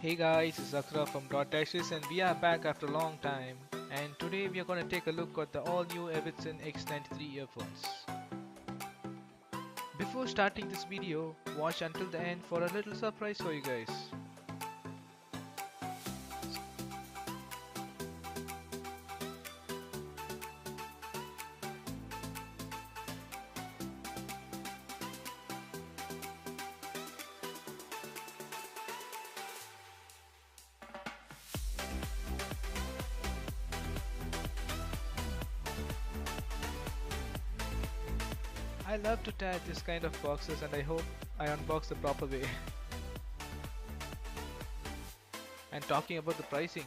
Hey guys, it's Akra from dotdashes and we are back after a long time. And today we are going to take a look at the all new Evidson X93 earphones. Before starting this video, watch until the end for a little surprise for you guys. I love to tag this kind of boxes and I hope I unbox the proper way. And talking about the pricing,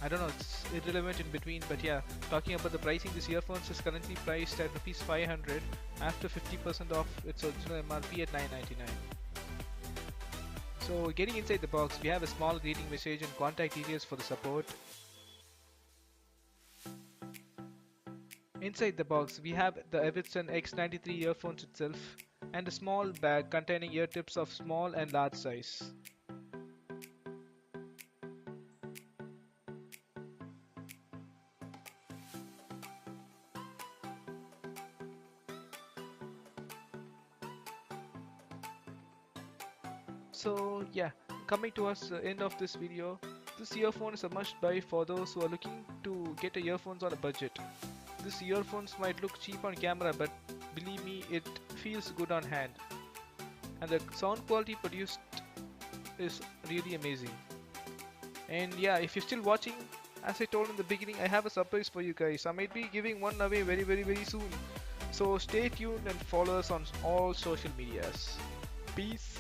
I don't know, it's irrelevant in between, but yeah, talking about the pricing, this earphones is currently priced at Rs 500 after 50% off its original MRP at 999. So getting inside the box, we have a small greeting message and contact details for the support. Inside the box, we have the Evidson X93 earphones itself and a small bag containing ear tips of small and large size. So yeah, coming towards the end of this video, this earphone is a must buy for those who are looking to get a earphones on a budget. This earphones might look cheap on camera, but believe me, it feels good on hand. And the sound quality produced is really amazing. And yeah, if you're still watching, as I told in the beginning, I have a surprise for you guys. I might be giving one away very soon. So stay tuned and follow us on all social medias. Peace.